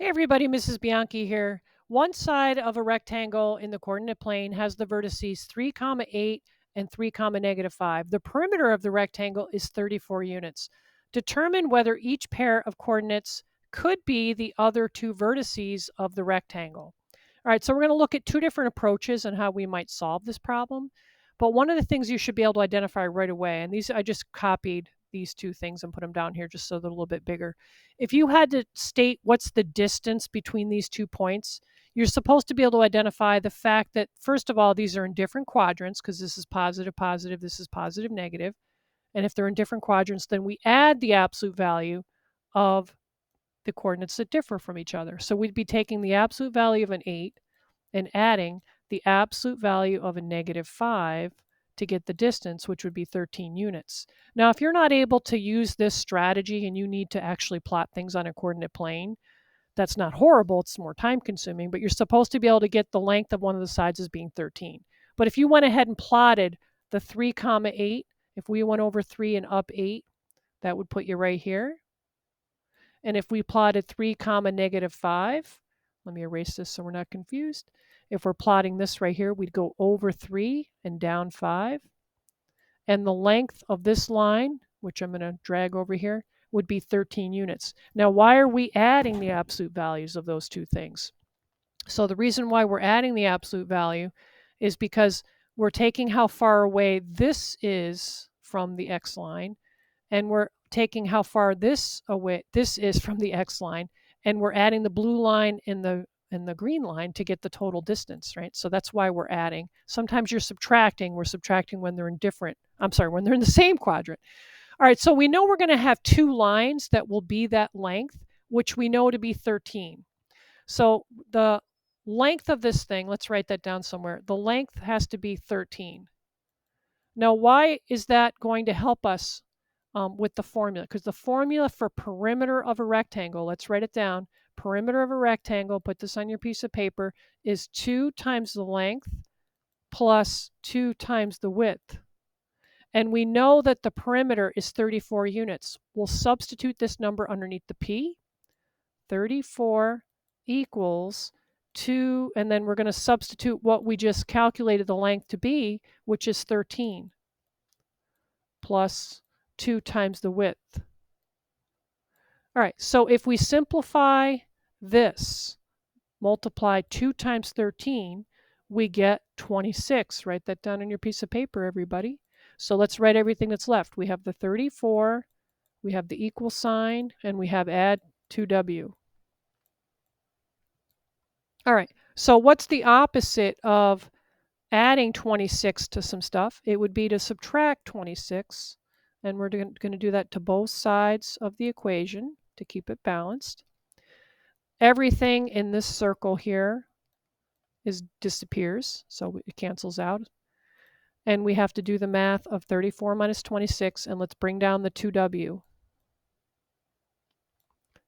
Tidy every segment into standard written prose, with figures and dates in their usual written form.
Hey everybody, Mrs. Bianchi here. One side of a rectangle in the coordinate plane has the vertices 3, 8 and 3, -5. The perimeter of the rectangle is 34 units. Determine whether each pair of coordinates could be the other two vertices of the rectangle. All right, so we're going to look at two different approaches and how we might solve this problem. But one of the things you should be able to identify right away, and these I just copied these two things and put them down here just so they're a little bit bigger. If you had to state what's the distance between these 2 points, you're supposed to be able to identify the fact that, first of all, these are in different quadrants because this is positive, positive, this is positive, negative. And if they're in different quadrants, then we add the absolute value of the coordinates that differ from each other. So we'd be taking the absolute value of an 8 and adding the absolute value of a -5 to get the distance, which would be 13 units. Now, if you're not able to use this strategy and you need to actually plot things on a coordinate plane, that's not horrible. It's more time consuming, but you're supposed to be able to get the length of one of the sides as being 13. But if you went ahead and plotted the 3, 8, if we went over 3 and up 8, that would put you right here. And if we plotted 3, -5, let me erase this so we're not confused. If we're plotting this right here, we'd go over 3 and down 5. And the length of this line, which I'm going to drag over here, would be 13 units. Now, why are we adding the absolute values of those two things? So the reason why we're adding the absolute value is because we're taking how far away this is from the x line, and we're taking how far this is from the x line, and we're adding the blue line and the green line to get the total distance, right? So that's why we're adding. Sometimes you're subtracting. We're subtracting when they're in when they're in the same quadrant. All right, so we know we're going to have two lines that will be that length, which we know to be 13. So the length of this thing, let's write that down somewhere. The length has to be 13. Now, why is that going to help us with the formula? Because the formula for perimeter of a rectangle, let's write it down. Perimeter of a rectangle, put this on your piece of paper, is 2 times the length plus 2 times the width. And we know that the perimeter is 34 units. We'll substitute this number underneath the P. 34 equals 2, and then we're going to substitute what we just calculated the length to be, which is 13, plus 2 times the width. All right, so if we simplify this, multiply 2 times 13, we get 26. Write that down on your piece of paper, everybody. So let's write everything that's left. We have the 34, we have the equal sign, and we have add 2w. All right, so what's the opposite of adding 26 to some stuff? It would be to subtract 26, and we're going to do that to both sides of the equation to keep it balanced. Everything in this circle here disappears, so it cancels out. And we have to do the math of 34 minus 26, and let's bring down the 2w.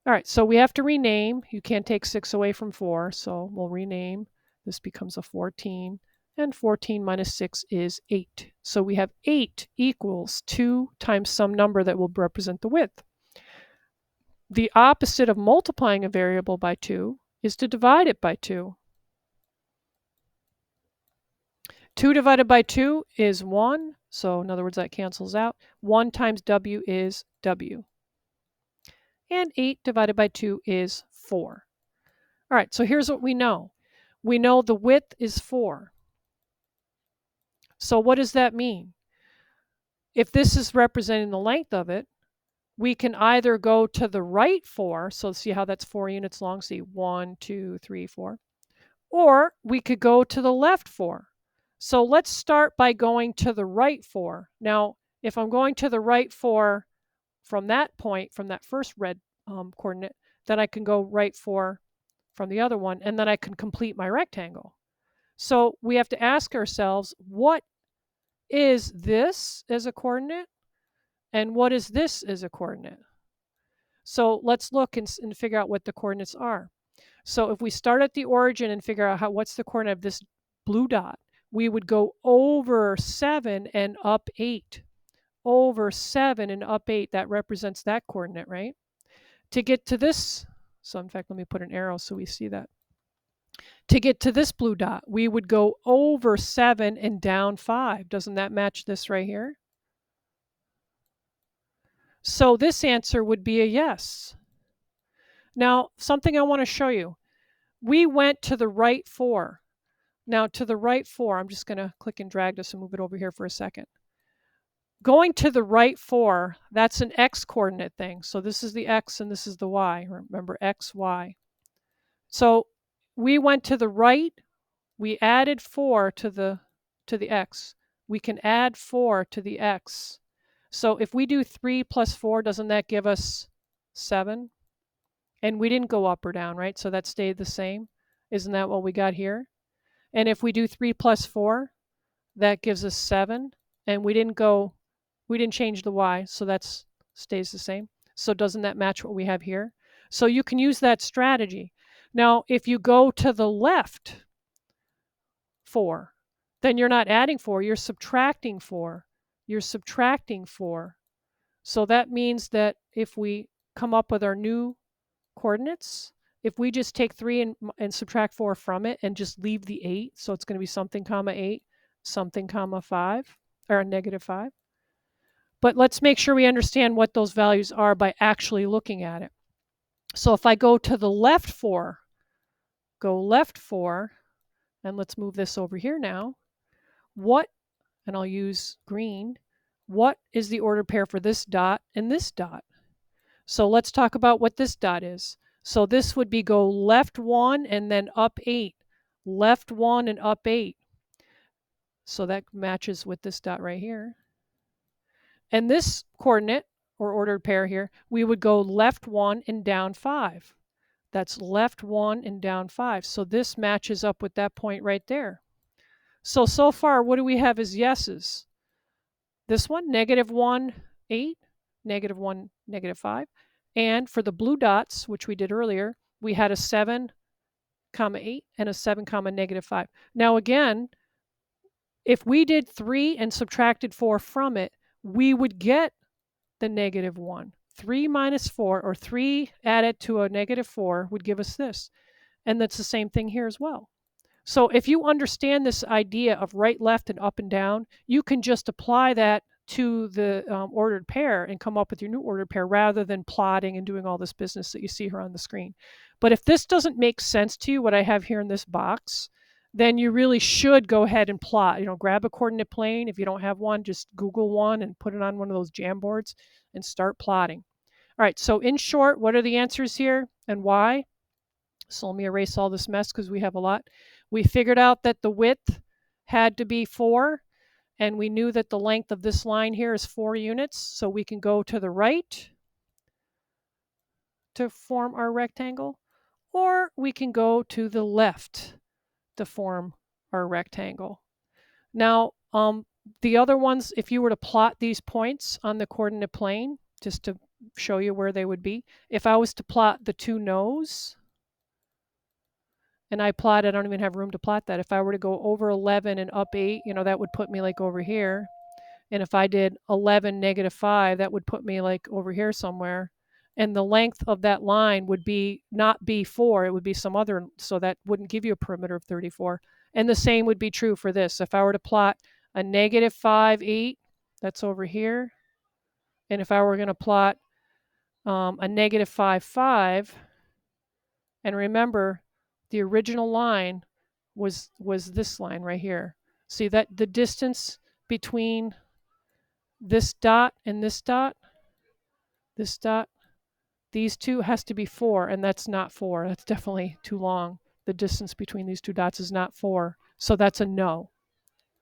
All right, so we have to rename. You can't take 6 away from 4, so we'll rename. This becomes a 14, and 14 minus 6 is 8. So we have 8 equals 2 times some number that will represent the width. The opposite of multiplying a variable by 2 is to divide it by 2. 2 divided by 2 is 1, so in other words, that cancels out. 1 times w is w. And 8 divided by 2 is 4. All right, so here's what we know. We know the width is 4. So what does that mean? If this is representing the length of it, we can either go to the right 4, so see how that's 4 units long, see 1, 2, 3, 4, or we could go to the left 4. So let's start by going to the right 4. Now, if I'm going to the right 4 from that point, from that first red coordinate, then I can go right 4 from the other one, and then I can complete my rectangle. So we have to ask ourselves, what is this as a coordinate, and what is this as a coordinate? So let's look and figure out what the coordinates are. So if we start at the origin and figure out what's the coordinate of this blue dot, we would go over 7 and up 8. Over 7 and up 8, that represents that coordinate, right? To get to this So in fact, let me put an arrow so we see that. To get to this blue dot, we would go over 7 and down 5. Doesn't that match this right here? So this answer would be a yes. Now, something I want to show you. We went to the right 4. Now, to the right 4, I'm just going to click and drag this and move it over here for a second. Going to the right 4, that's an x coordinate thing. So this is the x and this is the y. Remember, x, y. So we went to the right, we added 4 to the x. We can add 4 to the x. So if we do 3 plus 4, doesn't that give us 7? And we didn't go up or down, right? So that stayed the same. Isn't that what we got here? And if we do 3 plus 4, that gives us 7. And we didn't change the y, so that stays the same. So doesn't that match what we have here? So you can use that strategy. Now, if you go to the left 4, then you're not adding 4, you're subtracting 4. You're subtracting 4. So that means that if we come up with our new coordinates, if we just take 3 and subtract 4 from it and just leave the 8, so it's going to be something comma 8, something comma 5, or negative 5. But let's make sure we understand what those values are by actually looking at it. So if I go to the left 4, go left 4, and let's move this over here now. And I'll use green, what is the ordered pair for this dot and this dot? So let's talk about what this dot is. So this would be go left 1 and then up 8. Left 1 and up 8. So that matches with this dot right here. And this coordinate, or ordered pair here, we would go left 1 and down 5. That's left 1 and down 5. So this matches up with that point right there. So far, what do we have as yeses? This one, -1, 8, -1, -5. And for the blue dots, which we did earlier, we had a 7, 8 and a 7, -5. Now again, if we did 3 and subtracted 4 from it, we would get the -1. 3 minus 4, or 3 added to a -4 would give us this. And that's the same thing here as well. So if you understand this idea of right, left, and up and down, you can just apply that to the ordered pair and come up with your new ordered pair rather than plotting and doing all this business that you see here on the screen. But if this doesn't make sense to you, what I have here in this box, then you really should go ahead and plot. Grab a coordinate plane. If you don't have one, just Google one and put it on one of those Jamboards and start plotting. All right, so in short, what are the answers here and why? So let me erase all this mess because we have a lot. We figured out that the width had to be 4, and we knew that the length of this line here is 4 units, so we can go to the right to form our rectangle, or we can go to the left to form our rectangle. Now, the other ones, if you were to plot these points on the coordinate plane, just to show you where they would be, if I was to plot the 2 no's, and I don't even have room to plot that. If I were to go over 11 and up 8, that would put me like over here. And if I did 11, -5, that would put me like over here somewhere. And the length of that line would not be 4, it would be some other, so that wouldn't give you a perimeter of 34. And the same would be true for this. If I were to plot a -5, 8, that's over here. And if I were going to plot a -5, 5, and remember, the original line was this line right here. See that the distance between this dot and this dot, these two has to be 4, and that's not 4. That's definitely too long. The distance between these two dots is not 4, so that's a no.